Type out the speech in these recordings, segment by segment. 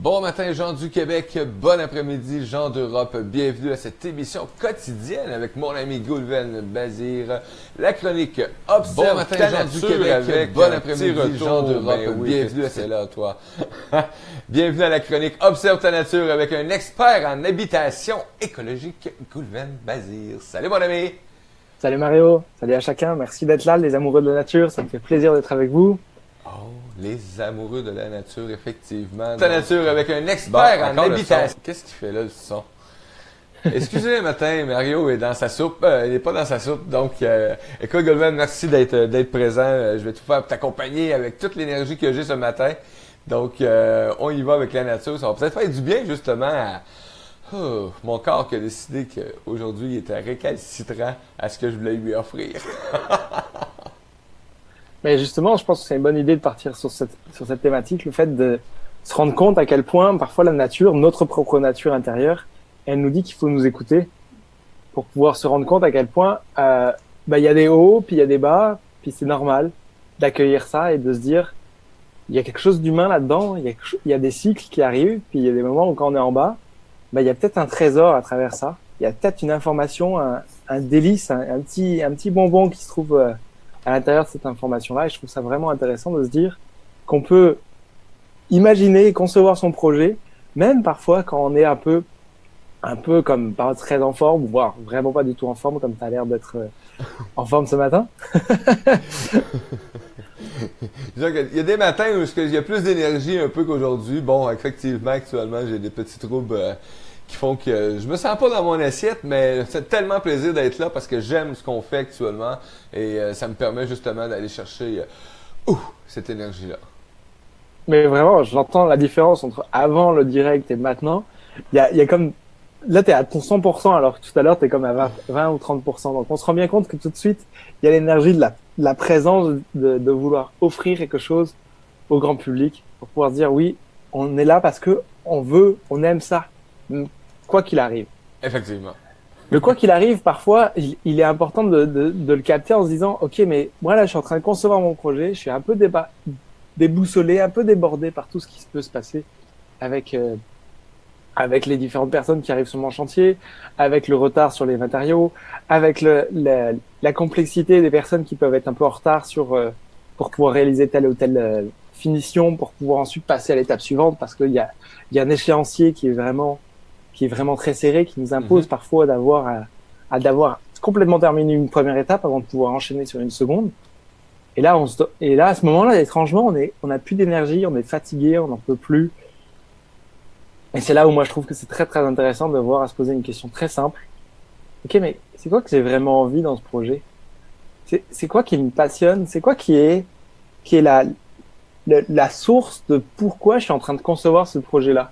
Bon matin, gens du Québec, bon après-midi, gens d'Europe. Bienvenue à cette émission quotidienne avec mon ami Goulven Bazir, la chronique Observe. Bon matin, gens du Québec, avec bon après-midi, gens d'Europe. Bienvenue à cette... là, toi. Bienvenue à la chronique Observe ta nature avec un expert en habitation écologique, Goulven Bazir. Salut mon ami! Salut Mario, salut à chacun, merci d'être là, les amoureux de la nature, ça me fait plaisir d'être avec vous. Oh, les amoureux de la nature, effectivement. La nature avec un expert en habitation. Qu'est-ce qu'il fait là, le son? Excusez le matin, Mario est dans sa soupe. Il n'est pas dans sa soupe, donc écoute, Goldman, merci d'être présent. Je vais tout faire pour t'accompagner avec toute l'énergie que j'ai ce matin. Donc, on y va avec la nature. Ça va peut-être faire du bien, justement, à mon corps qui a décidé qu'aujourd'hui, il était récalcitrant à ce que je voulais lui offrir. Mais justement, je pense que c'est une bonne idée de partir sur cette thématique, le fait de se rendre compte à quel point parfois la nature, notre propre nature intérieure, elle nous dit qu'il faut nous écouter pour pouvoir se rendre compte à quel point il y a des hauts, puis il y a des bas, puis c'est normal d'accueillir ça et de se dire il y a quelque chose d'humain là-dedans, il y a des cycles qui arrivent, puis il y a des moments où quand on est en bas, il y a peut-être un trésor à travers ça, il y a peut-être une information, un délice, un petit bonbon qui se trouve à l'intérieur de cette information-là, et je trouve ça vraiment intéressant de se dire qu'on peut imaginer et concevoir son projet, même parfois quand on est un peu comme pas très en forme, voire vraiment pas du tout en forme, comme tu as l'air d'être en forme ce matin. Il y a des matins où il y a plus d'énergie un peu qu'aujourd'hui. Bon, effectivement, actuellement, j'ai des petits troubles qui font que je me sens pas dans mon assiette, mais c'est tellement plaisir d'être là parce que j'aime ce qu'on fait actuellement et ça me permet justement d'aller chercher cette énergie-là. Mais vraiment, j'entends la différence entre avant le direct et maintenant. Il y a comme, là t'es à ton 100% alors que tout à l'heure t'es comme à 20 ou 30%. Donc on se rend bien compte que tout de suite, il y a l'énergie de la présence de vouloir offrir quelque chose au grand public pour pouvoir dire oui, on est là parce que on aime ça. Quoi qu'il arrive. Effectivement. Le quoi qu'il arrive, parfois, il est important de le capter en se disant, ok, mais moi là, je suis en train de concevoir mon projet, je suis un peu déboussolé, un peu débordé par tout ce qui peut se passer avec les différentes personnes qui arrivent sur mon chantier, avec le retard sur les matériaux, avec la complexité des personnes qui peuvent être un peu en retard pour pouvoir réaliser telle ou telle finition, pour pouvoir ensuite passer à l'étape suivante, parce qu'il y a un échéancier qui est vraiment très serré, qui nous impose parfois d'avoir complètement terminé une première étape avant de pouvoir enchaîner sur une seconde. Et là, à ce moment-là, étrangement, on n'a plus d'énergie, on est fatigué, on n'en peut plus. Et c'est là où moi je trouve que c'est très très intéressant de voir à se poser une question très simple. Ok, mais c'est quoi que j'ai vraiment envie dans ce projet? C'est quoi qui me passionne? C'est quoi qui est la source de pourquoi je suis en train de concevoir ce projet-là?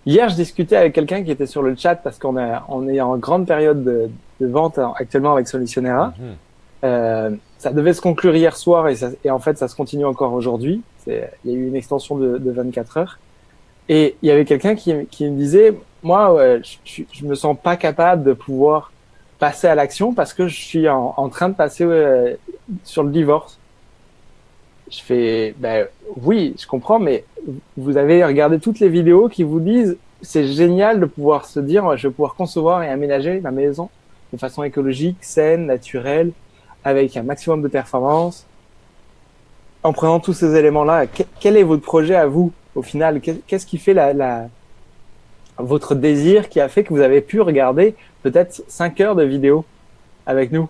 Hier, je discutais avec quelqu'un qui était sur le chat parce qu'on est en grande période de vente actuellement avec Solutionera. Ça devait se conclure hier soir et en fait, ça se continue encore aujourd'hui. Il y a eu une extension de 24 heures. Et il y avait quelqu'un qui me disait, moi, je me sens pas capable de pouvoir passer à l'action parce que je suis en train de passer sur le divorce. Je fais, oui, je comprends, mais vous avez regardé toutes les vidéos qui vous disent c'est génial de pouvoir se dire je vais pouvoir concevoir et aménager ma maison de façon écologique, saine, naturelle, avec un maximum de performance. En prenant tous ces éléments-là, quel est votre projet à vous au final? Qu'est-ce qui fait votre désir qui a fait que vous avez pu regarder peut-être 5 heures de vidéos avec nous?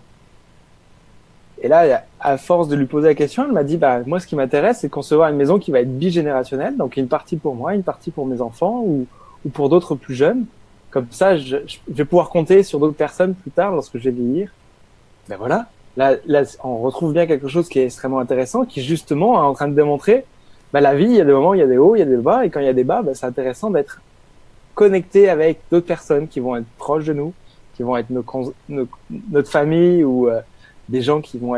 Et là, à force de lui poser la question, elle m'a dit, moi, ce qui m'intéresse, c'est de concevoir une maison qui va être bigénérationnelle. Donc, une partie pour moi, une partie pour mes enfants ou pour d'autres plus jeunes. Comme ça, je vais pouvoir compter sur d'autres personnes plus tard lorsque je vais vieillir. Ben voilà. Là, on retrouve bien quelque chose qui est extrêmement intéressant, qui justement est en train de démontrer, la vie, il y a des moments, il y a des hauts, il y a des bas. Et quand il y a des bas, c'est intéressant d'être connecté avec d'autres personnes qui vont être proches de nous, qui vont être notre famille ou, des gens qui vont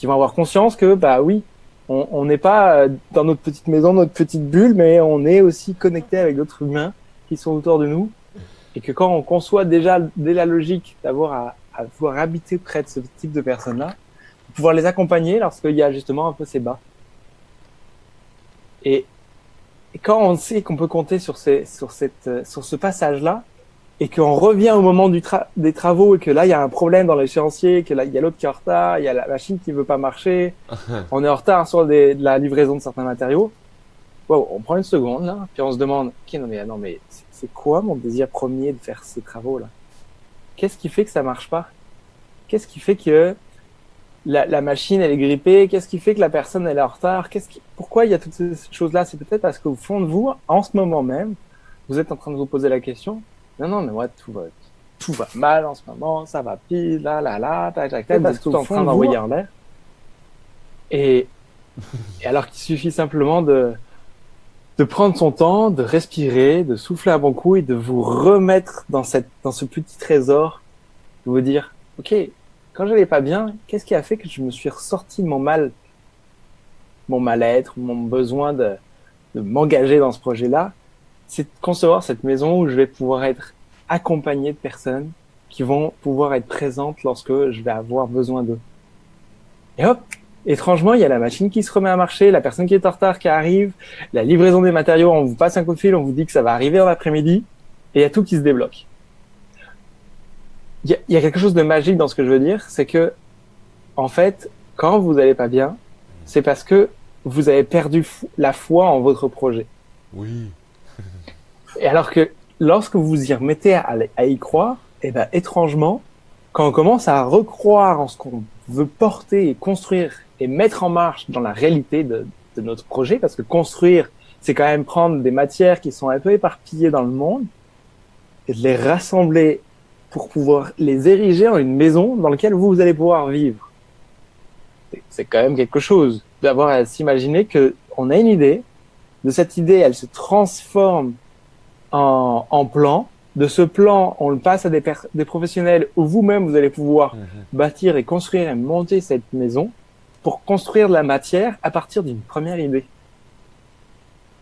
avoir conscience que oui, on n'est pas dans notre petite maison, notre petite bulle, mais on est aussi connecté avec d'autres humains qui sont autour de nous, et que quand on conçoit déjà dès la logique d'avoir à pouvoir habiter près de ce type de personnes-là, pouvoir les accompagner lorsqu'il y a justement un peu ces bas. Et Et quand on sait qu'on peut compter sur ce passage-là, et qu'on revient au moment des travaux, et que là, il y a un problème dans l'échéancier, que là, il y a l'autre qui est en retard, il y a la machine qui veut pas marcher, on est en retard sur de la livraison de certains matériaux. Wow, on prend une seconde, là, puis on se demande, ok, non, mais c'est quoi mon désir premier de faire ces travaux-là? Qu'est-ce qui fait que ça marche pas? Qu'est-ce qui fait que la machine, elle est grippée? Qu'est-ce qui fait que la personne, elle est en retard? Pourquoi il y a toutes ces choses-là? C'est peut-être parce qu'au fond de vous, en ce moment même, vous êtes en train de vous poser la question. Non, mais moi, tout va mal en ce moment, ça va pile, tac, vous êtes tout en train d'envoyer en l'air. Et alors qu'il suffit simplement de prendre son temps, de respirer, de souffler un bon coup et de vous remettre dans ce petit trésor, de vous dire, ok, quand j'allais pas bien, qu'est-ce qui a fait que je me suis ressorti de mon mal-être, mon besoin de m'engager dans ce projet-là? C'est de concevoir cette maison où je vais pouvoir être accompagné de personnes qui vont pouvoir être présentes lorsque je vais avoir besoin d'eux. Et hop, étrangement, il y a la machine qui se remet à marcher, la personne qui est en retard qui arrive, la livraison des matériaux, on vous passe un coup de fil, on vous dit que ça va arriver dans l'après-midi, et il y a tout qui se débloque. Il y a quelque chose de magique dans ce que je veux dire, c'est que, en fait, quand vous allez pas bien, c'est parce que vous avez perdu la foi en votre projet. Oui. Et alors que lorsque vous vous y remettez à y croire, eh ben, étrangement, quand on commence à recroire en ce qu'on veut porter et construire et mettre en marche dans la réalité de notre projet, parce que construire, c'est quand même prendre des matières qui sont un peu éparpillées dans le monde et de les rassembler pour pouvoir les ériger en une maison dans laquelle vous allez pouvoir vivre. C'est quand même quelque chose d'avoir à s'imaginer que on a une idée, de cette idée, elle se transforme en plan. De ce plan, on le passe à des professionnels où vous-même, vous allez pouvoir bâtir et construire et monter cette maison pour construire de la matière à partir d'une première idée.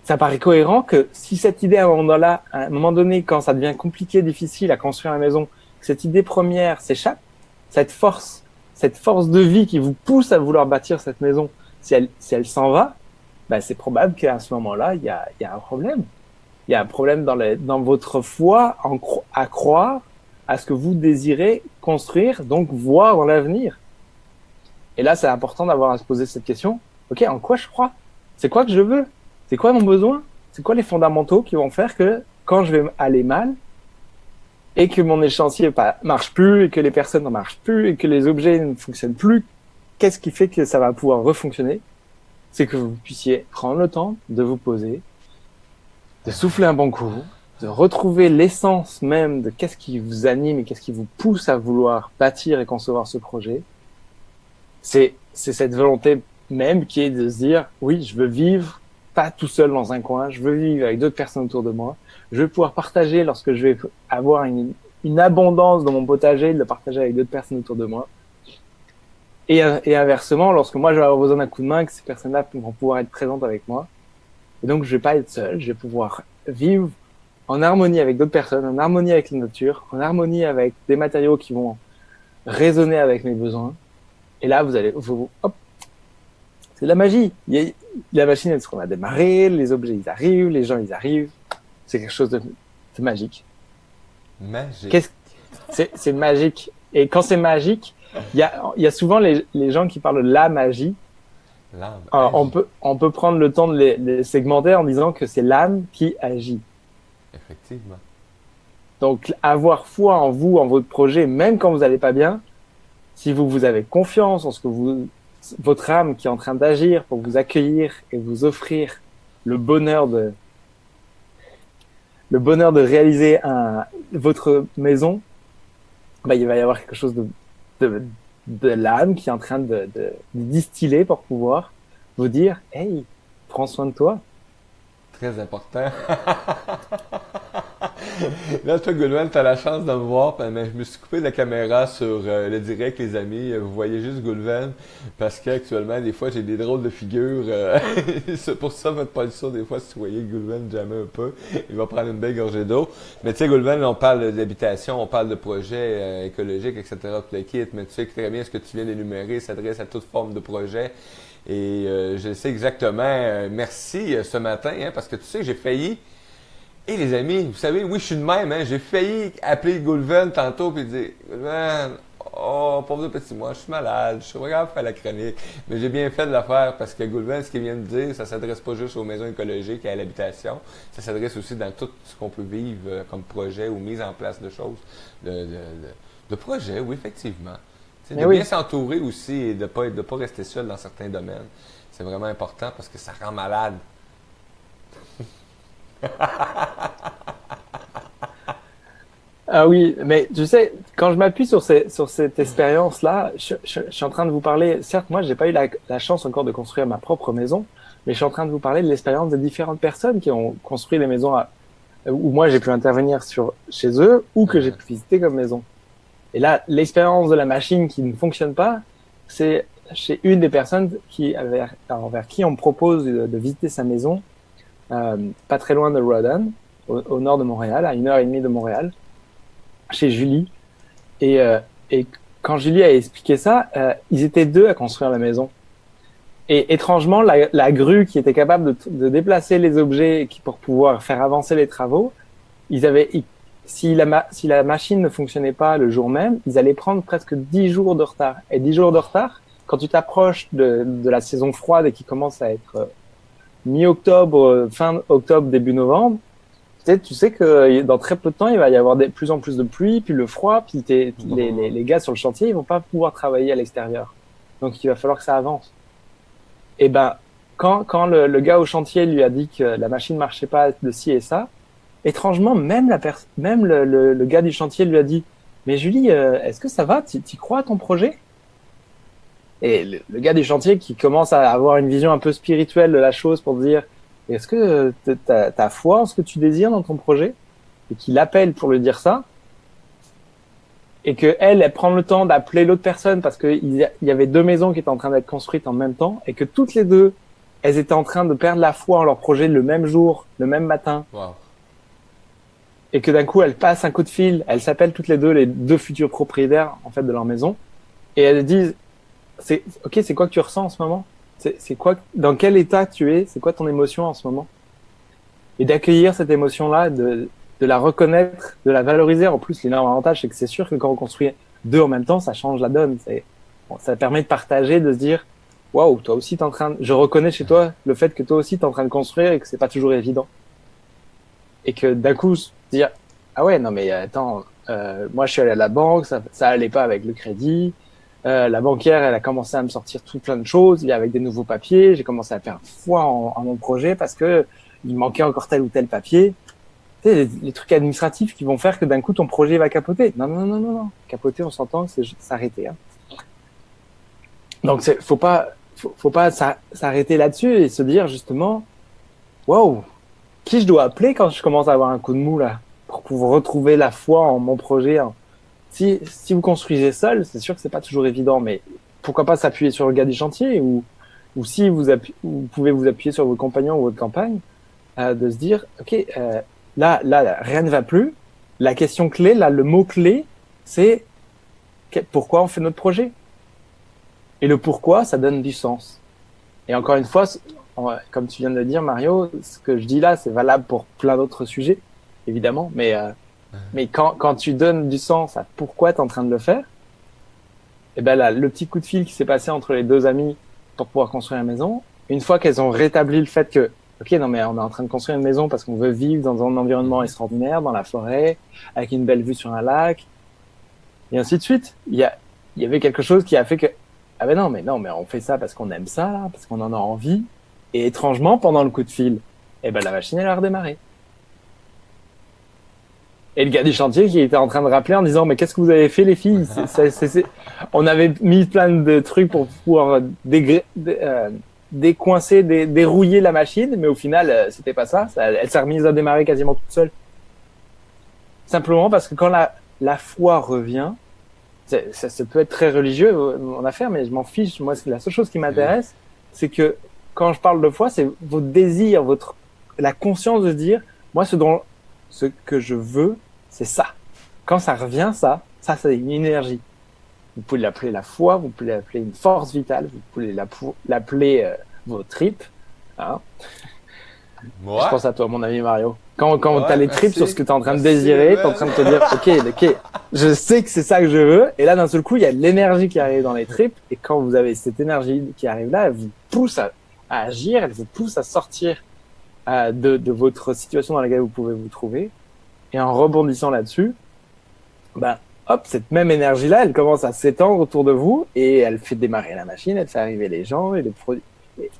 Ça paraît cohérent que si cette idée, à un moment donné, quand ça devient compliqué, difficile à construire la maison, que cette idée première s'échappe, cette force de vie qui vous pousse à vouloir bâtir cette maison, si elle s'en va, ben c'est probable qu'à ce moment-là, il y a un problème. Il y a un problème dans votre foi à croire à ce que vous désirez construire, donc voir dans l'avenir. Et là, c'est important d'avoir à se poser cette question. Ok, en quoi je crois? C'est quoi que je veux? C'est quoi mon besoin? C'est quoi les fondamentaux qui vont faire que quand je vais aller mal et que mon échéancier marche plus et que les personnes ne marchent plus et que les objets ne fonctionnent plus, qu'est-ce qui fait que ça va pouvoir refonctionner? C'est que vous puissiez prendre le temps de vous poser, de souffler un bon coup, de retrouver l'essence même de qu'est-ce qui vous anime et qu'est-ce qui vous pousse à vouloir bâtir et concevoir ce projet. C'est cette volonté même qui est de se dire, oui, je veux vivre pas tout seul dans un coin, je veux vivre avec d'autres personnes autour de moi, je veux pouvoir partager lorsque je vais avoir une abondance dans mon potager, de le partager avec d'autres personnes autour de moi. Et inversement, lorsque moi je vais avoir besoin d'un coup de main, que ces personnes-là vont pouvoir être présentes avec moi. Et donc, je vais pas être seul, je vais pouvoir vivre en harmonie avec d'autres personnes, en harmonie avec la nature, en harmonie avec des matériaux qui vont résonner avec mes besoins. Et là, hop, c'est de la magie. La machine, elle se remet à démarrer, les objets, ils arrivent, les gens, ils arrivent. C'est quelque chose de magique. Magique. C'est magique. Et quand c'est magique, il y a souvent les gens qui parlent de la magie. Alors, on peut prendre le temps de les segmenter en disant que c'est l'âme qui agit. Effectivement. Donc, avoir foi en vous, en votre projet, même quand vous n'allez pas bien, si vous avez confiance en ce que votre âme qui est en train d'agir pour vous accueillir et vous offrir le bonheur de réaliser votre maison, bah, il va y avoir quelque chose de l'âme qui est en train de distiller pour pouvoir vous dire, hey, prends soin de toi. Très important. Là, toi, Goulven, t'as la chance de me voir, mais je me suis coupé de la caméra sur le direct, les amis. Vous voyez juste Goulven, parce qu'actuellement, des fois, j'ai des drôles de figures. C'est pour ça, votre position, des fois, si vous voyez Goulven jamais un peu, il va prendre une belle gorgée d'eau. Mais tu sais, Goulven, on parle d'habitation, on parle de projets écologiques, etc., tout le kit, mais tu sais très bien ce que tu viens d'énumérer s'adresse à toute forme de projet. Et je sais exactement. Merci ce matin, hein, parce que tu sais, j'ai failli. Et les amis, vous savez, oui, je suis de même, hein, j'ai failli appeler Goulven tantôt et dire Goulven, oh, pauvre petit moi, je suis malade, je suis pas capable de faire la chronique. Mais j'ai bien fait de la faire parce que Goulven, ce qu'il vient de dire, ça s'adresse pas juste aux maisons écologiques et à l'habitation, ça s'adresse aussi dans tout ce qu'on peut vivre comme projet ou mise en place de choses, de projets, oui, effectivement. De bien s'entourer aussi et de pas rester seul dans certains domaines. C'est vraiment important parce que ça rend malade. Ah oui, mais tu sais, quand je m'appuie sur cette expérience-là, je suis en train de vous parler, certes, moi, j'ai pas eu la chance encore de construire ma propre maison, mais je suis en train de vous parler de l'expérience des différentes personnes qui ont construit les maisons où moi j'ai pu intervenir chez eux ou que j'ai pu visiter comme maison. Et là, l'expérience de la machine qui ne fonctionne pas, c'est chez une des personnes envers qui on me propose de visiter sa maison, pas très loin de Rawdon, au nord de Montréal, à 1h30 de Montréal, chez Julie. Et quand Julie a expliqué ça, ils étaient deux à construire la maison. Et étrangement, la grue qui était capable de déplacer les objets pour pouvoir faire avancer les travaux, si la machine ne fonctionnait pas le jour même, ils allaient prendre presque 10 jours de retard. Et 10 jours de retard, quand tu t'approches de la saison froide et qui commence à être mi-octobre, fin octobre, début novembre, tu sais que dans très peu de temps, il va y avoir de plus en plus de pluie, puis le froid, puis les gars sur le chantier, ils vont pas pouvoir travailler à l'extérieur. Donc, il va falloir que ça avance. Et ben, quand le gars au chantier lui a dit que la machine marchait pas de ci et ça, étrangement, même le gars du chantier lui a dit, mais Julie, est-ce que ça va? T'y crois à ton projet? Et le gars du chantier qui commence à avoir une vision un peu spirituelle de la chose pour dire, est-ce que t'as foi en ce que tu désires dans ton projet? Et qu'il l'appelle pour lui dire ça. Et que elle prend le temps d'appeler l'autre personne parce qu'il y avait deux maisons qui étaient en train d'être construites en même temps et que toutes les deux, elles étaient en train de perdre la foi en leur projet le même jour, le même matin. Wow. Et que d'un coup, elles passent un coup de fil, elles s'appellent toutes les deux futurs propriétaires, en fait, de leur maison. Et elles disent, c'est quoi que tu ressens en ce moment? C'est quoi, dans quel état tu es? C'est quoi ton émotion en ce moment? Et d'accueillir cette émotion-là, de la reconnaître, de la valoriser. En plus, l'énorme avantage, c'est que c'est sûr que quand on construit deux en même temps, ça change la donne. Ça permet de partager, de se dire, waouh, toi aussi t'es en train je reconnais chez toi le fait que toi aussi t'es en train de construire et que c'est pas toujours évident. Et que d'un coup, se dire, ah ouais, non mais attends, moi je suis allé à la banque, ça allait pas avec le crédit. La banquière, elle a commencé à me sortir tout plein de choses, avec des nouveaux papiers. J'ai commencé à faire foi en mon projet parce que il manquait encore tel ou tel papier. Tu sais, les trucs administratifs qui vont faire que d'un coup ton projet va capoter. Non. Capoter, on s'entend, c'est s'arrêter. Hein. Donc faut pas s'arrêter là-dessus et se dire justement, waouh, qui je dois appeler quand je commence à avoir un coup de mou là, pour pouvoir retrouver la foi en mon projet. Hein. Si vous construisez seul, c'est sûr que c'est pas toujours évident, mais pourquoi pas s'appuyer sur le gars du chantier ou si vous pouvez vous appuyer sur vos compagnons ou votre campagne, de se dire, ok, là, rien ne va plus. La question clé, là, le mot clé, c'est pourquoi on fait notre projet. Et le pourquoi, ça donne du sens. Et encore une fois, comme tu viens de le dire, Mario, ce que je dis là, c'est valable pour plein d'autres sujets, évidemment, mais quand tu donnes du sens à pourquoi tu es en train de le faire, et ben là, le petit coup de fil qui s'est passé entre les deux amies pour pouvoir construire la maison, une fois qu'elles ont rétabli le fait que, ok, non mais on est en train de construire une maison parce qu'on veut vivre dans un environnement extraordinaire, dans la forêt, avec une belle vue sur un lac, et ainsi de suite. Il y avait quelque chose qui a fait que, ah ben non, mais on fait ça parce qu'on aime ça, là, parce qu'on en a envie. Et étrangement, pendant le coup de fil, eh ben la machine elle a redémarré. Et le gars du chantier qui était en train de rappeler en disant, mais qu'est-ce que vous avez fait les filles? On avait mis plein de trucs pour pouvoir décoincer, dérouiller la machine, mais au final, c'était pas ça. Elle s'est remise à démarrer quasiment toute seule. Simplement parce que quand la foi revient, ça peut être très religieux, mon affaire, mais je m'en fiche. Moi, la seule chose qui m'intéresse, c'est que quand je parle de foi, c'est votre désir, la conscience de se dire, moi, ce que je veux, c'est ça. Quand ça revient, ça c'est une énergie. Vous pouvez l'appeler la foi, vous pouvez l'appeler une force vitale, vous pouvez l'appeler vos tripes. Hein. Je pense à toi, mon ami Mario. Quand tu as les tripes sur ce que tu es en train de désirer, tu es en train de te dire, ok, je sais que c'est ça que je veux. Et là, d'un seul coup, il y a de l'énergie qui arrive dans les tripes. Et quand vous avez cette énergie qui arrive là, elle vous pousse à agir, elle vous pousse à sortir de votre situation dans laquelle vous pouvez vous trouver. Et en rebondissant là-dessus, ben, hop, cette même énergie-là, elle commence à s'étendre autour de vous et elle fait démarrer la machine, elle fait arriver les gens et les produits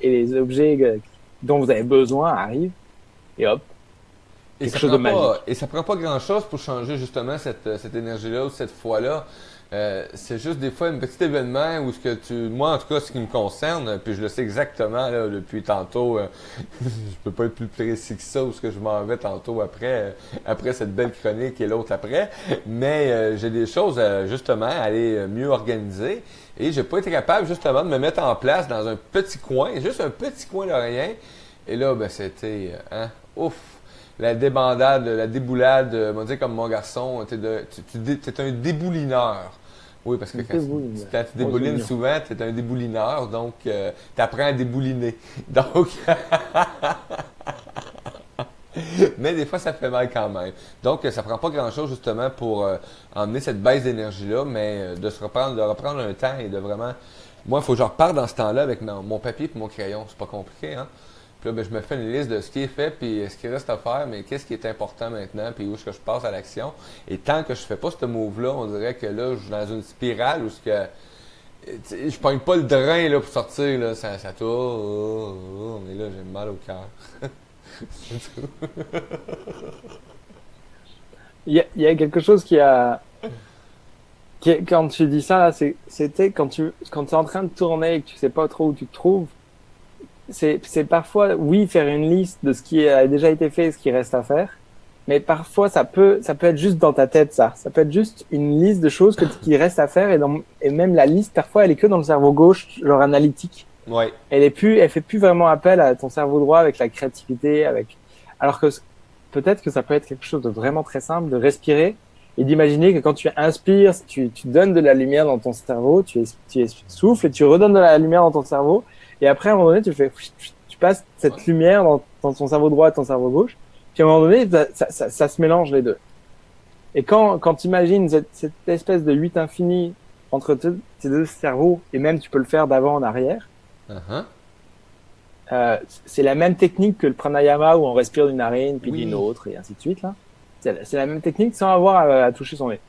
et les objets dont vous avez besoin arrivent et hop, quelque chose de magique. Et ça prend pas grand-chose pour changer justement cette énergie-là ou cette foi-là. C'est juste des fois un petit événement où moi en tout cas ce qui me concerne, puis je le sais exactement là, depuis tantôt, je peux pas être plus précis que ça où ce que je m'en vais tantôt après cette belle chronique et l'autre après, mais j'ai des choses justement à aller mieux organiser et j'ai pas été capable justement de me mettre en place dans un petit coin, juste un petit coin de rien, et là ben c'était ouf. La débandade, la déboulade, on va dire comme mon garçon, t'es un déboulineur. Oui, parce que quand tu déboulines souvent, t'es un déboulineur, donc t'apprends à débouliner. Donc, mais des fois, ça fait mal quand même. Donc, ça prend pas grand-chose justement pour emmener cette baisse d'énergie-là, mais de reprendre un temps et de vraiment... Moi, il faut que je reparte dans ce temps-là avec mon papier et mon crayon. C'est pas compliqué, hein? Puis là, ben, je me fais une liste de ce qui est fait, puis ce qui reste à faire, mais qu'est-ce qui est important maintenant, puis où est-ce que je passe à l'action. Et tant que je fais pas ce move-là, on dirait que là, je suis dans une spirale où je pogne pas le drain là, pour sortir, là, ça tourne, mais là, j'ai mal au cœur. Il y a quelque chose quand tu dis ça, là, c'était quand tu es en train de tourner et que tu sais pas trop où tu te trouves, c'est parfois, oui, faire une liste de ce qui a déjà été fait et ce qui reste à faire, mais parfois ça peut être juste dans ta tête, ça peut être juste une liste de choses qui reste à faire et même la liste, parfois, elle est que dans le cerveau gauche, genre analytique. Ouais. Elle fait plus vraiment appel à ton cerveau droit avec la créativité, alors que peut-être que ça peut être quelque chose de vraiment très simple, de respirer et d'imaginer que quand tu inspires, tu donnes de la lumière dans ton cerveau, tu souffles et tu redonnes de la lumière dans ton cerveau. Et après, à un moment donné, tu passes cette lumière dans ton cerveau droit et ton cerveau gauche. Puis à un moment donné, ça se mélange les deux. Et quand tu imagines cette espèce de 8 infini entre tes deux cerveaux, et même tu peux le faire d'avant en arrière, c'est la même technique que le pranayama où on respire d'une narine, puis d'une autre, et ainsi de suite. Là. C'est la même technique sans avoir à toucher son nez.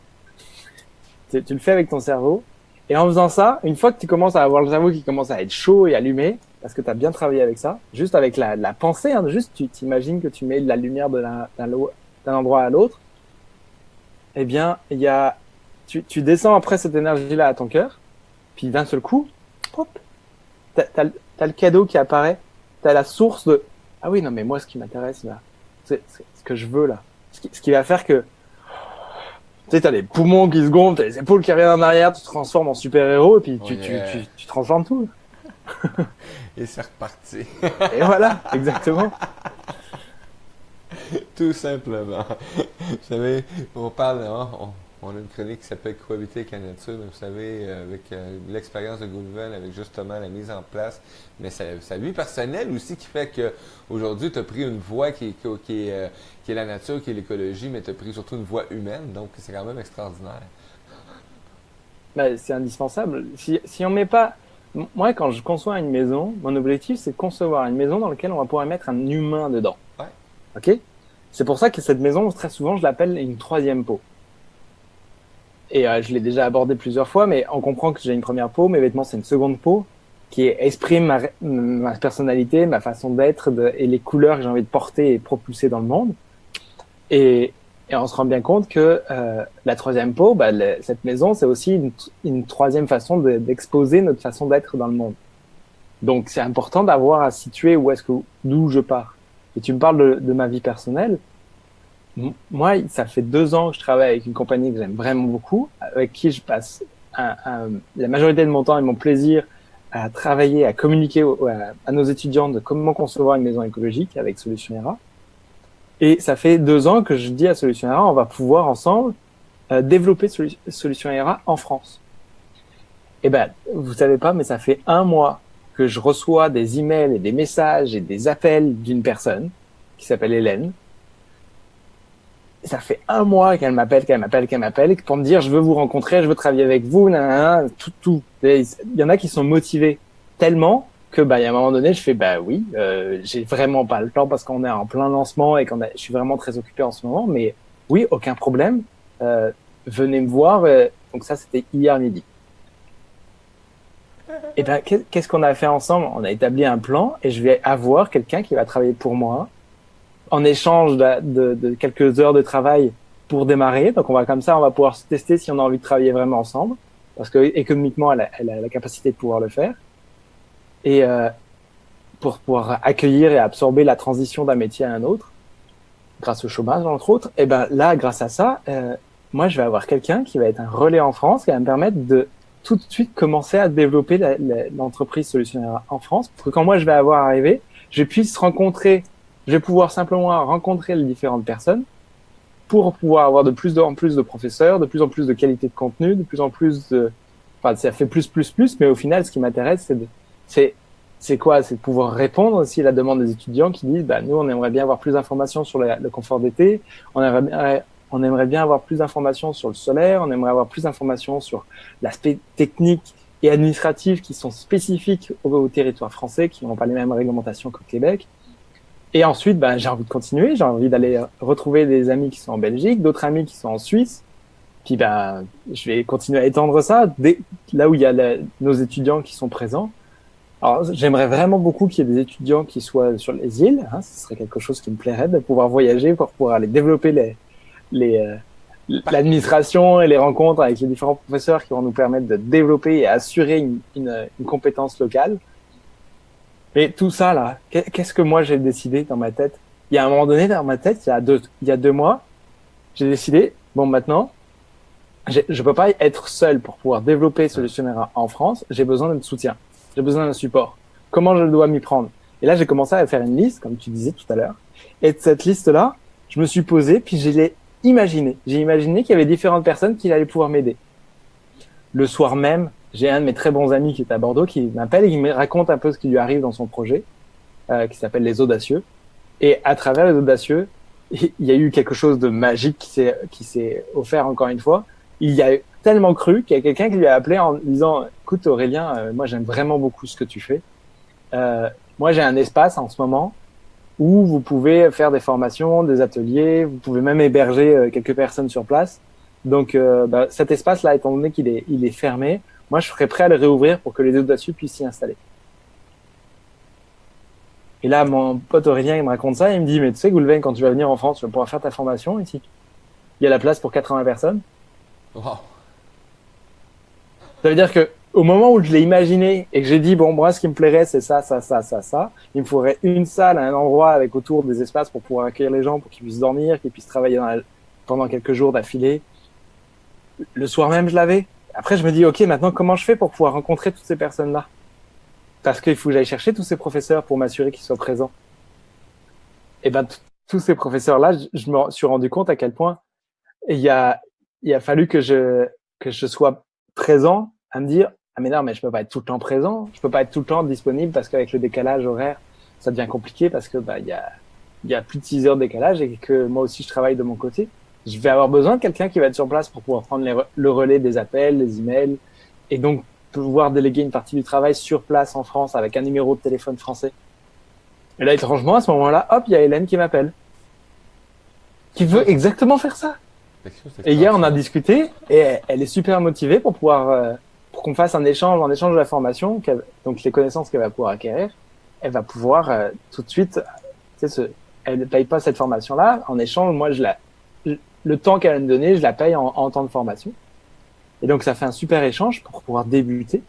Tu le fais avec ton cerveau. Et en faisant ça, une fois que tu commences à avoir le cerveau qui commence à être chaud et allumé, parce que tu as bien travaillé avec ça, juste avec la pensée, hein, juste tu t'imagines que tu mets de la lumière d'un endroit à l'autre, eh bien, tu descends après cette énergie-là à ton cœur, puis d'un seul coup, hop, t'as le cadeau qui apparaît, t'as la source de ah oui, non mais moi ce qui m'intéresse là, c'est ce que je veux là, ce qui va faire que tu sais, t'as les poumons qui se gonflent, t'as les épaules qui reviennent en arrière, tu te transformes en super-héros, et puis tu transformes tout. Et c'est reparti. Et voilà, exactement. Tout simplement. Vous savez, on parle, on a une chronique qui s'appelle Cohabiter avec la nature, mais vous savez, avec l'expérience de Goulven, avec justement la mise en place, mais sa vie personnelle aussi qui fait qu'aujourd'hui, tu as pris une voie qui est la nature, qui est l'écologie, mais tu as pris surtout une voie humaine, donc c'est quand même extraordinaire. Ben, c'est indispensable. Si on met pas... Moi, quand je conçois une maison, mon objectif, c'est de concevoir une maison dans laquelle on va pouvoir mettre un humain dedans. Ouais. OK ? C'est pour ça que cette maison, très souvent, je l'appelle une troisième peau. Et je l'ai déjà abordé plusieurs fois, mais on comprend que j'ai une première peau, mes vêtements, c'est une seconde peau, qui exprime ma personnalité, ma façon d'être et les couleurs que j'ai envie de porter et propulser dans le monde. Et on se rend bien compte que la troisième peau, cette maison, c'est aussi une troisième façon d'exposer notre façon d'être dans le monde. Donc, c'est important d'avoir à situer d'où je pars. Et tu me parles de ma vie personnelle. Moi, ça fait 2 ans que je travaille avec une compagnie que j'aime vraiment beaucoup, avec qui je passe la majorité de mon temps et mon plaisir à travailler, à communiquer à nos étudiants de comment concevoir une maison écologique avec Solutions ERA. Et ça fait 2 ans que je dis à Solutions ERA, on va pouvoir ensemble développer Solutions ERA en France. Eh ben, vous savez pas, mais ça fait 1 mois que je reçois des emails et des messages et des appels d'une personne qui s'appelle Hélène. Ça fait 1 mois qu'elle m'appelle, pour me dire je veux vous rencontrer, je veux travailler avec vous, nanana, tout. Et il y en a qui sont motivés tellement que il y a un moment donné, je fais oui, j'ai vraiment pas le temps parce qu'on est en plein lancement et je suis vraiment très occupé en ce moment, mais oui, aucun problème. Venez me voir. Donc ça, c'était hier midi. Et qu'est-ce qu'on a fait ensemble? On a établi un plan et je vais avoir quelqu'un qui va travailler pour moi en échange de quelques heures de travail pour démarrer. Donc on va pouvoir se tester si on a envie de travailler vraiment ensemble, parce que économiquement, elle a la capacité de pouvoir le faire. Et pour pouvoir accueillir et absorber la transition d'un métier à un autre, grâce au chômage entre autres. Et là, grâce à ça, moi je vais avoir quelqu'un qui va être un relais en France, qui va me permettre de tout de suite commencer à développer l'entreprise Solutionnaire en France, pour que quand moi je vais arrivé, je vais pouvoir simplement rencontrer les différentes personnes pour pouvoir avoir de plus en plus de professeurs, de plus en plus de qualité de contenu, de plus en plus ça fait plus, mais au final, ce qui m'intéresse, c'est quoi? C'est de pouvoir répondre aussi à la demande des étudiants qui disent, nous, on aimerait bien avoir plus d'informations sur le confort d'été, on aimerait bien avoir plus d'informations sur le solaire, on aimerait avoir plus d'informations sur l'aspect technique et administratif qui sont spécifiques au territoire français, qui n'ont pas les mêmes réglementations qu'au Québec. Et ensuite, j'ai envie de continuer, j'ai envie d'aller retrouver des amis qui sont en Belgique, d'autres amis qui sont en Suisse. Puis je vais continuer à étendre ça là où il y a nos étudiants qui sont présents. Alors, j'aimerais vraiment beaucoup qu'il y ait des étudiants qui soient sur les îles. Ce serait quelque chose qui me plairait de pouvoir voyager pour pouvoir aller développer l'administration et les rencontres avec les différents professeurs qui vont nous permettre de développer et assurer une compétence locale. Mais tout ça, là, qu'est-ce que moi j'ai décidé dans ma tête? Il y a un moment donné, dans ma tête, il y a 2 mois, j'ai décidé, maintenant, je peux pas être seul pour pouvoir développer Solutionnaire en France. J'ai besoin d'un soutien. J'ai besoin d'un support. Comment je dois m'y prendre? Et là, j'ai commencé à faire une liste, comme tu disais tout à l'heure. Et de cette liste-là, je me suis posé, puis je l'ai imaginé. J'ai imaginé qu'il y avait différentes personnes qui allaient pouvoir m'aider. Le soir même, j'ai un de mes très bons amis qui est à Bordeaux qui m'appelle et qui me raconte un peu ce qui lui arrive dans son projet, qui s'appelle Les Audacieux. Et à travers Les Audacieux, il y a eu quelque chose de magique qui s'est offert encore une fois. Il y a tellement cru qu'il y a quelqu'un qui lui a appelé en disant « Écoute Aurélien, moi j'aime vraiment beaucoup ce que tu fais. Moi j'ai un espace en ce moment où vous pouvez faire des formations, des ateliers, vous pouvez même héberger quelques personnes sur place. Donc cet espace-là, étant donné qu'il est fermé, moi je serais prêt à le réouvrir pour que les audacieux puissent s'y installer. » Et là, mon pote Aurélien, il me raconte ça, et il me dit « Mais tu sais, Goulven, quand tu vas venir en France, tu vas pouvoir faire ta formation ici. Il y a la place pour 80 personnes. » Wow. Ça veut dire que au moment où je l'ai imaginé et que j'ai dit moi ce qui me plairait c'est ça, il me faudrait une salle, un endroit avec autour des espaces pour pouvoir accueillir les gens, pour qu'ils puissent dormir, qu'ils puissent travailler pendant quelques jours d'affilée. Le soir même je l'avais. Après je me dis ok, maintenant comment je fais pour pouvoir rencontrer toutes ces personnes-là? Parce qu'il faut que j'aille chercher tous ces professeurs pour m'assurer qu'ils soient présents. Et tous ces professeurs-là, je me suis rendu compte à quel point il a fallu que je sois présent, à me dire mais non, mais je peux pas être tout le temps présent, je peux pas être tout le temps disponible parce qu'avec le décalage horaire ça devient compliqué parce que il y a plus de 6 heures de décalage et que moi aussi je travaille de mon côté. Je vais avoir besoin de quelqu'un qui va être sur place pour pouvoir prendre le relais des appels, des emails, et donc pouvoir déléguer une partie du travail sur place en France avec un numéro de téléphone français. Et là étrangement à ce moment-là, hop, il y a Hélène qui m'appelle, qui veut exactement faire ça. Et hier, on a discuté et elle est super motivée pour pouvoir, pour qu'on fasse un échange de la formation, donc les connaissances qu'elle va pouvoir acquérir, elle va pouvoir tout de suite, elle ne paye pas cette formation-là. En échange, moi, le temps qu'elle va me donner, je la paye en temps de formation. Et donc, ça fait un super échange pour pouvoir débuter.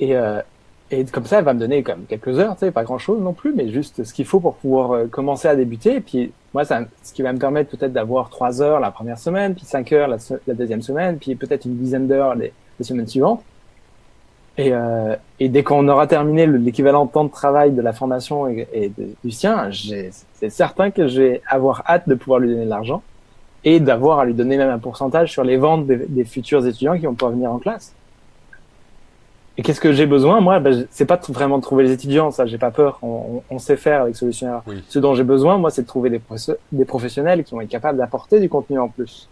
Et comme ça, elle va me donner comme quelques heures, pas grand-chose non plus, mais juste ce qu'il faut pour pouvoir commencer à débuter. Et puis, moi, ce qui va me permettre peut-être d'avoir 3 heures la première semaine, puis 5 heures la deuxième semaine, puis peut-être une dizaine d'heures les semaines suivantes. Et dès qu'on aura terminé l'équivalent de temps de travail de la formation et du sien, c'est certain que je vais avoir hâte de pouvoir lui donner de l'argent et d'avoir à lui donner même un pourcentage sur les ventes des futurs étudiants qui vont pouvoir venir en classe. Et qu'est-ce que j'ai besoin? Moi, c'est pas vraiment de trouver les étudiants, ça, j'ai pas peur. On sait faire avec Solutionnaire. Oui. Ce dont j'ai besoin, moi, c'est de trouver des professionnels qui vont être capables d'apporter du contenu en plus.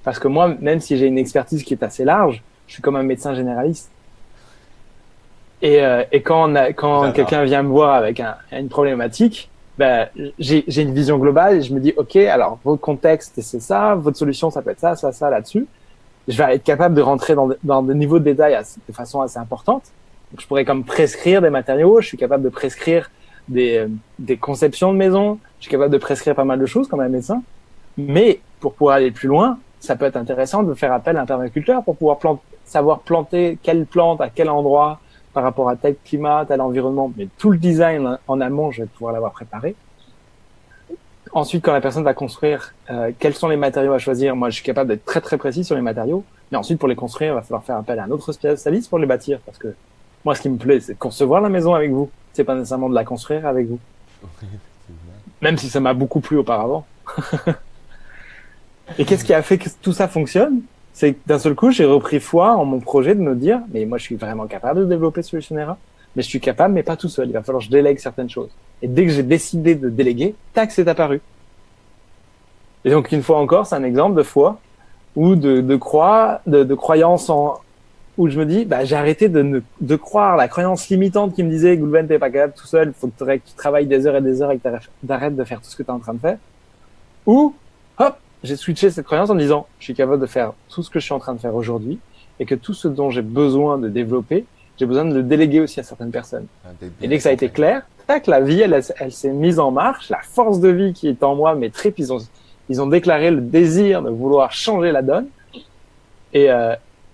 Parce que moi, même si j'ai une expertise qui est assez large, je suis comme un médecin généraliste. Et quand quelqu'un vient me voir avec une problématique, j'ai une vision globale et je me dis, OK, alors, votre contexte, c'est ça, votre solution, ça peut être ça, ça, ça, là-dessus. Je vais être capable de rentrer dans des niveaux de détail de façon assez importante. Donc, je pourrais comme prescrire des matériaux, je suis capable de prescrire des conceptions de maison, je suis capable de prescrire pas mal de choses comme un médecin. Mais pour pouvoir aller plus loin, ça peut être intéressant de faire appel à un permaculteur pour pouvoir savoir planter quelle plante à quel endroit par rapport à tel climat, tel environnement. Mais tout le design en amont, je vais pouvoir l'avoir préparé. Ensuite, quand la personne va construire, quels sont les matériaux à choisir? Moi, je suis capable d'être très très précis sur les matériaux. Mais ensuite, pour les construire, il va falloir faire appel à un autre spécialiste pour les bâtir. Parce que moi, ce qui me plaît, c'est de concevoir la maison avec vous. C'est pas nécessairement de la construire avec vous. Même si ça m'a beaucoup plu auparavant. Et qu'est-ce qui a fait que tout ça fonctionne? C'est que d'un seul coup, j'ai repris foi en mon projet de me dire, mais moi, je suis vraiment capable de développer Solutionnaire. Mais je suis capable, mais pas tout seul. Il va falloir que je délègue certaines choses. Et dès que j'ai décidé de déléguer, tac, c'est apparu. Et donc, une fois encore, c'est un exemple de foi ou de croyance où je me dis, j'ai arrêté de croire la croyance limitante qui me disait, Goulven, t'es pas capable tout seul, il faut que tu travailles des heures et des heures et que t'arrêtes de faire tout ce que t'es en train de faire. Ou, hop, j'ai switché cette croyance en me disant, je suis capable de faire tout ce que je suis en train de faire aujourd'hui et que tout ce dont j'ai besoin de développer, j'ai besoin de le déléguer aussi à certaines personnes. Et dès que ça a été clair, tac, la vie, elle s'est mise en marche, la force de vie qui est en moi, mes tripes, ils ont déclaré le désir de vouloir changer la donne. Et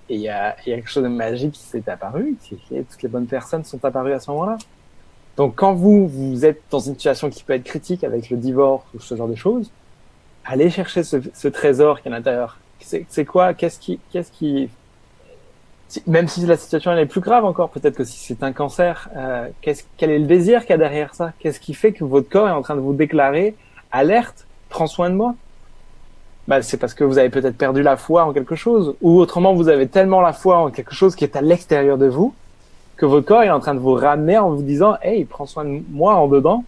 il y a quelque chose de magique qui s'est apparu, toutes les bonnes personnes sont apparues à ce moment-là. Donc quand vous êtes dans une situation qui peut être critique avec le divorce ou ce genre de choses, allez chercher ce trésor qui est à l'intérieur. C'est quoi? Qu'est-ce qui même si la situation elle est plus grave encore, peut-être que si c'est un cancer, quel est le désir qu'il y a derrière ça? Qu'est-ce qui fait que votre corps est en train de vous déclarer alerte, prends soin de moi? C'est parce que vous avez peut-être perdu la foi en quelque chose, ou autrement vous avez tellement la foi en quelque chose qui est à l'extérieur de vous que votre corps est en train de vous ramener en vous disant, hey, prends soin de moi en dedans.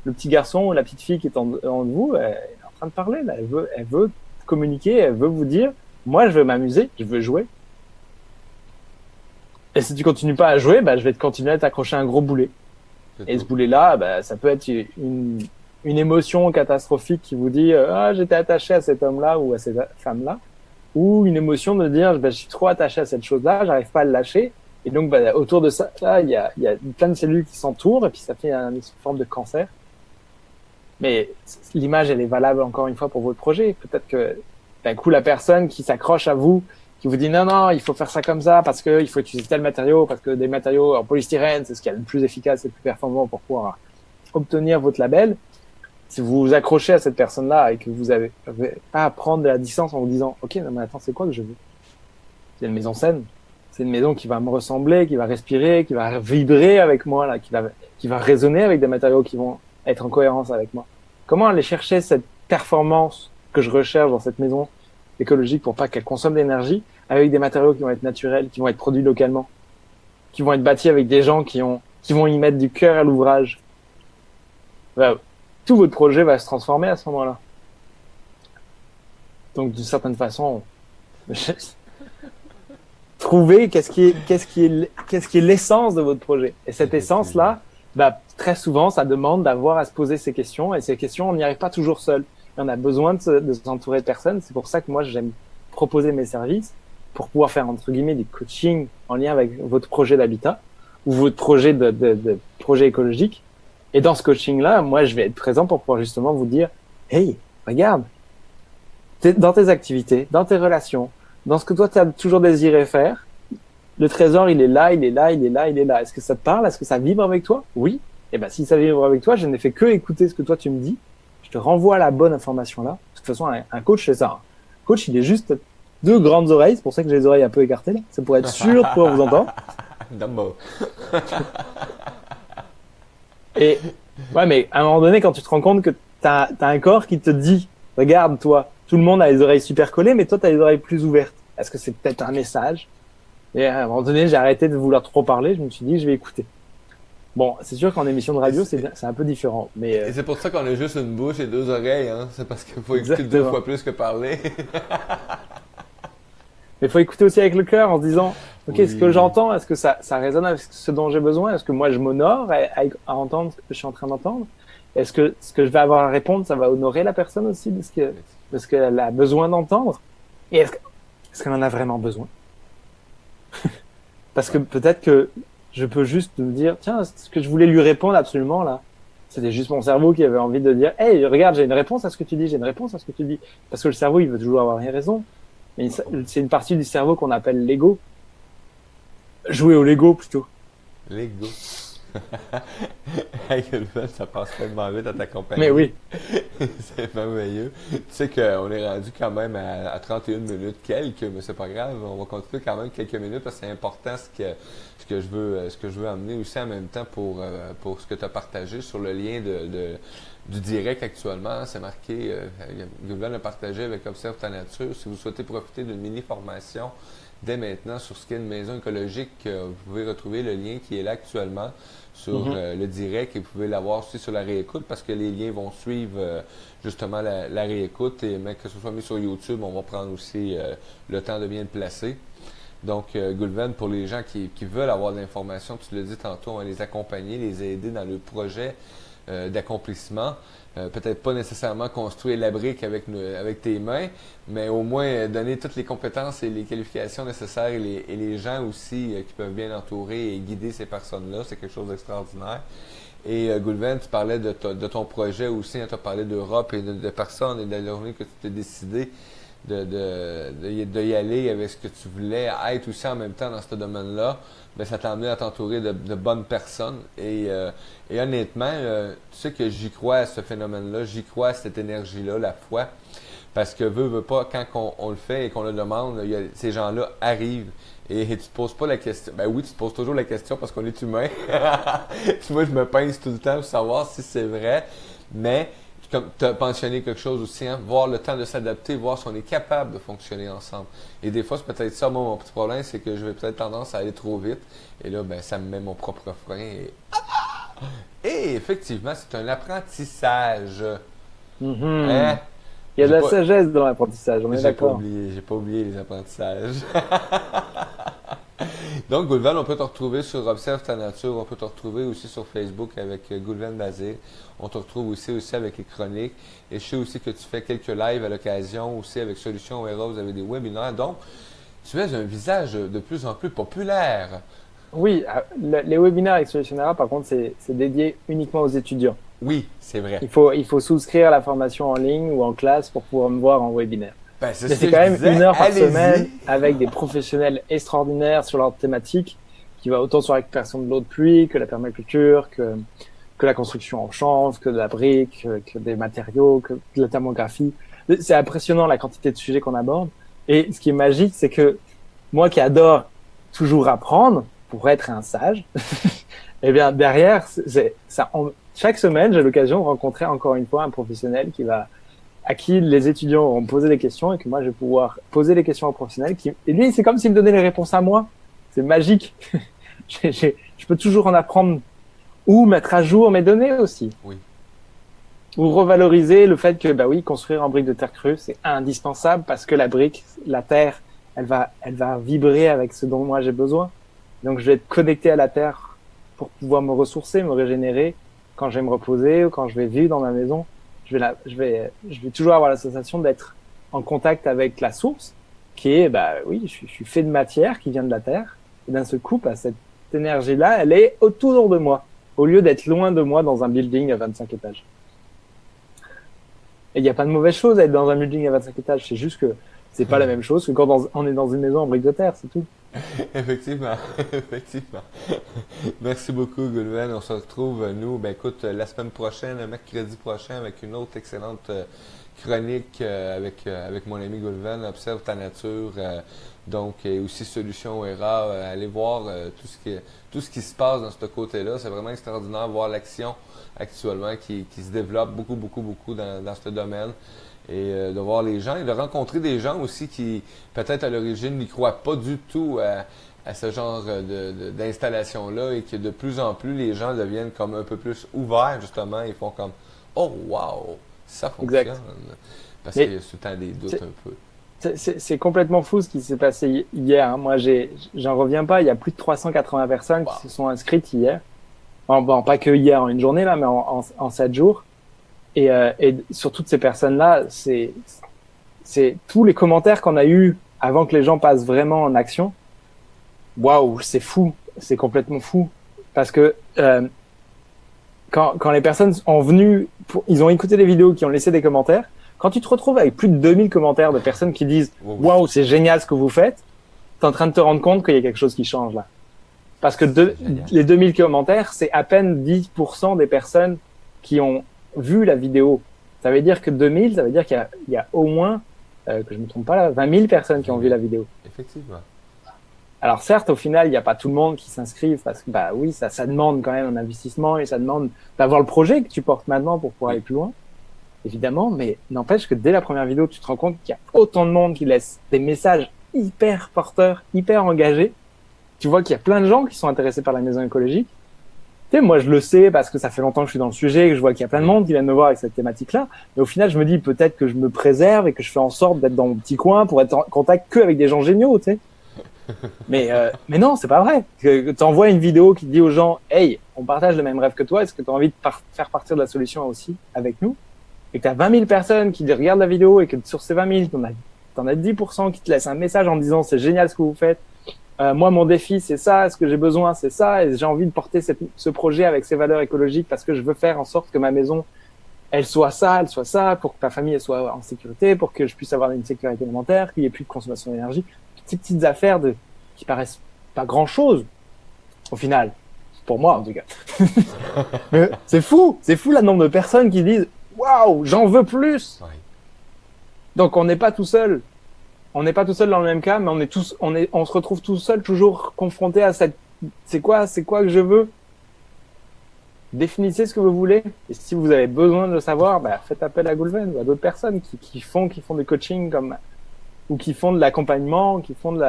Le petit garçon ou la petite fille qui est en vous, elle est en train de parler là, elle veut communiquer, elle veut vous dire, moi je veux m'amuser, je veux jouer. Et si tu continues pas à jouer, je vais te continuer à t'accrocher un gros boulet. Et ce boulet-là, ça peut être une émotion catastrophique qui vous dit j'étais attaché à cet homme-là ou à cette femme-là, ou une émotion de dire je suis trop attaché à cette chose-là, j'arrive pas à le lâcher. Et donc autour de ça, il y a plein de cellules qui s'entourent et puis ça fait une forme de cancer. Mais l'image, elle est valable encore une fois pour votre projet. Peut-être que d'un coup la personne qui s'accroche à vous, qui vous dit non, il faut faire ça comme ça parce que il faut utiliser tel matériau, parce que des matériaux en polystyrène, c'est ce qui est le plus efficace et le plus performant pour pouvoir obtenir votre label. Si vous vous accrochez à cette personne-là et que vous avez pas à prendre de la distance en vous disant ok, non mais attends, c'est quoi que je veux? C'est une maison saine. C'est une maison qui va me ressembler, qui va respirer, qui va vibrer avec moi, là, qui va résonner avec des matériaux qui vont être en cohérence avec moi. Comment aller chercher cette performance que je recherche dans cette maison écologique pour pas qu'elle consomme d'énergie avec des matériaux qui vont être naturels, qui vont être produits localement, qui vont être bâtis avec des gens qui vont y mettre du cœur à l'ouvrage. Tout votre projet va se transformer à ce moment-là. Donc, d'une certaine façon, trouvez qu'est-ce qui est l'essence de votre projet. Et cette essence-là, très souvent, ça demande d'avoir à se poser ces questions. Et ces questions, on n'y arrive pas toujours seul. Et on a besoin de s'entourer de personnes. C'est pour ça que moi, j'aime proposer mes services pour pouvoir faire, entre guillemets, du coaching en lien avec votre projet d'habitat ou votre projet de projet écologique. Et dans ce coaching-là, moi, je vais être présent pour pouvoir justement vous dire, hey, regarde, dans tes activités, dans tes relations, dans ce que toi, tu as toujours désiré faire, le trésor, il est là, il est là, il est là, il est là. Est-ce que ça te parle? Est-ce que ça vibre avec toi? Oui. Et si ça vibre avec toi, je n'ai fait que écouter ce que toi, tu me dis. Je te renvoie la bonne information là. De toute façon, un coach, c'est ça. Un coach, il est juste deux grandes oreilles. C'est pour ça que j'ai les oreilles un peu écartées là. C'est pour être sûr de pouvoir vous entendre. Dumbo. Et ouais, mais à un moment donné, quand tu te rends compte que t'as un corps qui te dit, regarde toi, tout le monde a les oreilles super collées, mais toi t'as les oreilles plus ouvertes. Est-ce que c'est peut-être un message Et à un moment donné, j'ai arrêté de vouloir trop parler. Je me suis dit, je vais écouter. Bon, c'est sûr qu'en émission de radio, c'est un peu différent. Mais Et c'est pour ça qu'on a juste une bouche et deux oreilles, hein. C'est parce qu'il faut écouter exactement. 2 fois plus que parler. Mais il faut écouter aussi avec le cœur en se disant, OK, ce que Oui. j'entends, est-ce que ça résonne avec ce dont j'ai besoin? Est-ce que moi, je m'honore à entendre ce que je suis en train d'entendre? Est-ce que ce que je vais avoir à répondre, ça va honorer la personne aussi de ce qu'elle a besoin d'entendre? Et est-ce qu'elle en a vraiment besoin? Parce que peut-être que je peux juste me dire, tiens, ce que je voulais lui répondre absolument là, c'était juste mon cerveau qui avait envie de dire, hey, regarde, j'ai une réponse à ce que tu dis, j'ai une réponse à ce que tu dis. Parce que le cerveau, il veut toujours avoir raison. Mais c'est une partie du cerveau qu'on appelle l'ego. Jouer au Lego plutôt. Lego. Hey, Gulven, ça passe tellement vite à ta compagnie. Mais oui. C'est merveilleux. Tu sais qu'on est rendu quand même à 31 minutes quelques, mais c'est pas grave. On va continuer quand même quelques minutes parce que c'est important ce que je veux amener aussi en même temps pour ce que tu as partagé sur le lien du direct actuellement. C'est marqué, Gulven a partagé avec Observe ta nature. Si vous souhaitez profiter d'une mini-formation dès maintenant sur ce qu'est une maison écologique, vous pouvez retrouver le lien qui est là actuellement sur le direct et vous pouvez l'avoir aussi sur la réécoute parce que les liens vont suivre justement la réécoute et même que ce soit mis sur YouTube, on va prendre aussi le temps de bien le placer. Donc, Gulven, pour les gens qui veulent avoir de l'information, tu l'as dit tantôt, on va les accompagner, les aider dans le projet d'accomplissement. Peut-être pas nécessairement construire la brique avec tes mains, mais au moins donner toutes les compétences et les qualifications nécessaires et les gens aussi qui peuvent bien entourer et guider ces personnes-là. C'est quelque chose d'extraordinaire. Et Gulven, tu parlais de ton projet aussi, hein, tu as parlé d'Europe et de personnes et de la journée que tu t'es décidé de y aller avec ce que tu voulais être aussi en même temps dans ce domaine-là, ben ça t'a amené à t'entourer de bonnes personnes. Et honnêtement, tu sais que j'y crois à ce phénomène-là, j'y crois à cette énergie-là, la foi. Parce que veut pas, quand on le fait et qu'on le demande, ces gens-là arrivent. Et tu te poses pas la question. Ben oui, tu te poses toujours la question parce qu'on est humain. Moi, je me pince tout le temps pour savoir si c'est vrai. Mais comme tu as mentionné quelque chose aussi, hein, voir le temps de s'adapter, voir si on est capable de fonctionner ensemble. Et des fois, c'est peut-être ça, moi, mon petit problème, c'est que je vais peut-être tendance à aller trop vite. Et là, ben, ça me met mon propre frein. Et effectivement, c'est un apprentissage. Mm-hmm. Hein? Il y a de J'ai la pas, sagesse dans l'apprentissage, on est d'accord. j'ai pas oublié les apprentissages. Donc, Gulven, on peut te retrouver sur Observe ta nature. On peut te retrouver aussi sur Facebook avec Gulven Bazir. On te retrouve aussi avec les chroniques. Et je sais aussi que tu fais quelques lives à l'occasion, aussi avec Solutions Era. Vous avez des webinaires. Donc, tu es un visage de plus en plus populaire. Oui, les webinaires avec Solutionnera, par contre, c'est dédié uniquement aux étudiants. Oui, c'est vrai. Il faut souscrire à la formation en ligne ou en classe pour pouvoir me voir en webinaire. Ben, c'est Mais ce c'est que quand je même disais. 1 heure par Allez-y. semaine avec des professionnels extraordinaires sur leur thématique, qui va autant sur la récupération de l'eau de pluie que la permaculture, que la construction en chanvre, que de la brique, que des matériaux, que de la thermographie. C'est impressionnant la quantité de sujets qu'on aborde. Et ce qui est magique, c'est que moi qui adore toujours apprendre pour être un sage, eh bien derrière, chaque semaine, j'ai l'occasion de rencontrer encore une fois un professionnel à qui les étudiants vont me poser des questions et que moi je vais pouvoir poser les questions aux professionnels. Et lui, c'est comme s'il me donnait les réponses à moi. C'est magique. Je peux toujours en apprendre ou mettre à jour mes données aussi. Oui. Ou revaloriser le fait que, bah oui, construire en brique de terre crue, c'est indispensable parce que la brique, la terre, elle va vibrer avec ce dont moi j'ai besoin. Donc je vais être connecté à la terre pour pouvoir me ressourcer, me régénérer quand je vais me reposer ou quand je vais vivre dans ma maison. Je vais toujours avoir la sensation d'être en contact avec la source qui est, bah oui, je suis fait de matière qui vient de la terre. Et d'un seul coup, bah, cette énergie-là, elle est autour de moi, au lieu d'être loin de moi dans un building à 25 étages. Et il n'y a pas de mauvaise chose à être dans un building à 25 étages, c'est juste que c'est pas la même chose que quand on est dans une maison en brique de terre, c'est tout. Effectivement, effectivement. Merci beaucoup, Gulven. On se retrouve, nous, ben écoute, la semaine prochaine, le mercredi prochain, avec une autre excellente chronique avec mon ami Gulven, Observe ta nature. Donc, et aussi Solutions Era. Allez voir tout ce qui se passe dans ce côté-là. C'est vraiment extraordinaire de voir l'action actuellement qui se développe beaucoup, beaucoup, beaucoup dans ce domaine. Et de voir les gens et de rencontrer des gens aussi qui, peut-être à l'origine, n'y croient pas du tout à ce genre d'installation-là et que de plus en plus les gens deviennent comme un peu plus ouverts, justement, ils font comme « Oh, wow! Ça fonctionne! » Parce qu'il y a tout le temps des doutes un peu. C'est complètement fou ce qui s'est passé hier. Hein. Moi, j'en reviens pas. Il y a plus de 380 personnes qui se sont inscrites hier. Bon, pas que hier en une journée là, mais en 7 jours. Et sur toutes ces personnes-là, c'est tous les commentaires qu'on a eus avant que les gens passent vraiment en action. Waouh, c'est fou, c'est complètement fou. Parce que quand les personnes ont venu, ils ont écouté les vidéos, qui ont laissé des commentaires. Quand tu te retrouves avec plus de 2000 commentaires de personnes qui disent « Waouh, c'est génial ce que vous faites », t'es en train de te rendre compte qu'il y a quelque chose qui change là. Parce que les 2000 commentaires, c'est à peine 10% des personnes qui ont vu la vidéo. Ça veut dire que 2000, ça veut dire qu'il y a au moins, que je me trompe pas là, 20 000 personnes qui ont vu la vidéo. Effectivement. Alors certes, au final, il n'y a pas tout le monde qui s'inscrive parce que bah oui, ça demande quand même un investissement et ça demande d'avoir le projet que tu portes maintenant pour pouvoir aller plus loin. Évidemment, mais n'empêche que dès la première vidéo, tu te rends compte qu'il y a autant de monde qui laisse des messages hyper porteurs, hyper engagés. Tu vois qu'il y a plein de gens qui sont intéressés par la maison écologique. Tu sais, moi, je le sais parce que ça fait longtemps que je suis dans le sujet, que je vois qu'il y a plein de monde qui viennent me voir avec cette thématique-là. Mais au final, je me dis peut-être que je me préserve et que je fais en sorte d'être dans mon petit coin pour être en contact que avec des gens géniaux, tu sais. Mais non, c'est pas vrai. Que t'envoies une vidéo qui dit aux gens, hey, on partage le même rêve que toi. Est-ce que tu as envie de faire partir de la solution aussi avec nous? Et que tu as 20 000 personnes qui regardent la vidéo et que sur ces 20 000, t'en as 10% qui te laissent un message en disant c'est génial ce que vous faites. Moi, mon défi, c'est ça. Ce que j'ai besoin, c'est ça. Et j'ai envie de porter ce projet avec ses valeurs écologiques parce que je veux faire en sorte que ma maison, elle soit ça, pour que ma famille elle soit en sécurité, pour que je puisse avoir une sécurité alimentaire, qu'il n'y ait plus de consommation d'énergie. Petites affaires qui paraissent pas grand-chose au final. Pour moi, en tout cas. Mais c'est fou le nombre de personnes qui disent waouh, j'en veux plus. Oui. Donc on n'est pas tout seul. On n'est pas tout seul dans le même cas, mais on se retrouve tout seul, toujours confronté à cette. C'est quoi que je veux. Définissez ce que vous voulez. Et si vous avez besoin de le savoir, bah, faites appel à Goulven ou à d'autres personnes qui font du coaching ou qui font de l'accompagnement, qui font de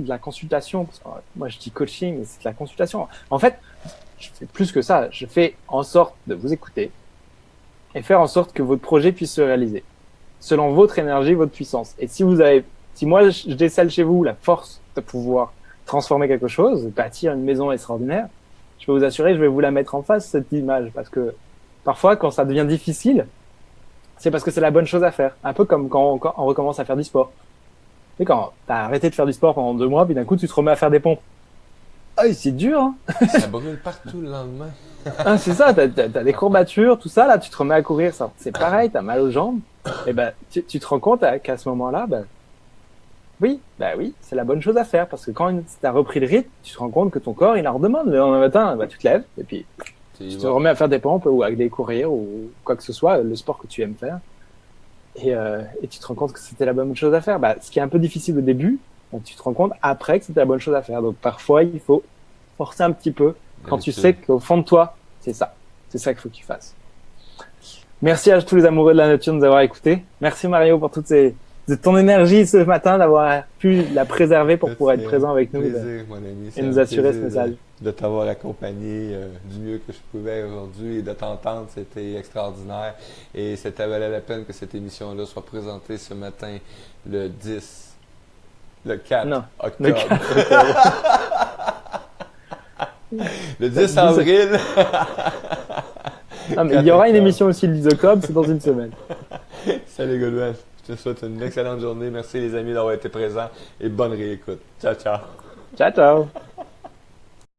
la consultation. Parce que, moi, je dis coaching, mais c'est de la consultation. En fait, je fais plus que ça. Je fais en sorte de vous écouter et faire en sorte que votre projet puisse se réaliser selon votre énergie, votre puissance. Et si moi, je décèle chez vous la force de pouvoir transformer quelque chose, bâtir une maison extraordinaire, je peux vous assurer, je vais vous la mettre en face, cette image. Parce que parfois, quand ça devient difficile, c'est parce que c'est la bonne chose à faire. Un peu comme quand on recommence à faire du sport. Tu sais, quand t'as arrêté de faire du sport pendant 2 mois, puis d'un coup, tu te remets à faire des pompes. Ah, c'est dur, hein. Ça brûle partout le lendemain. Ah, c'est ça, t'as des courbatures, tout ça, là, tu te remets à courir, ça. C'est pareil, t'as mal aux jambes. Et ben, tu te rends compte qu'à ce moment-là, oui, c'est la bonne chose à faire, parce que quand t'as repris le rythme, tu te rends compte que ton corps, il en redemande. Le lendemain matin, tu te lèves, et puis, tu te remets à faire des pompes, ou à aller courir, ou quoi que ce soit, le sport que tu aimes faire. Et tu te rends compte que c'était la bonne chose à faire. Ce qui est un peu difficile au début, tu te rends compte après que c'était la bonne chose à faire. Donc, parfois, il faut forcer un petit peu quand tu sais qu'au fond de toi, c'est ça. C'est ça qu'il faut que tu fasses. Merci à tous les amoureux de la nature de nous avoir écoutés. Merci Mario pour de ton énergie ce matin, d'avoir pu la préserver pour pouvoir être présent avec nous mon ami. Et nous assurer ce message. De t'avoir accompagné du mieux que je pouvais aujourd'hui et de t'entendre, c'était extraordinaire. Et c'était valait la peine que cette émission-là soit présentée ce matin, le 4 octobre. Le 10 avril. Non, mais il y aura une émission aussi le 10 octobre, c'est dans une semaine. Salut Goulven, je te souhaite une excellente journée. Merci les amis d'avoir été présents et bonne réécoute. Ciao, ciao. Ciao, ciao.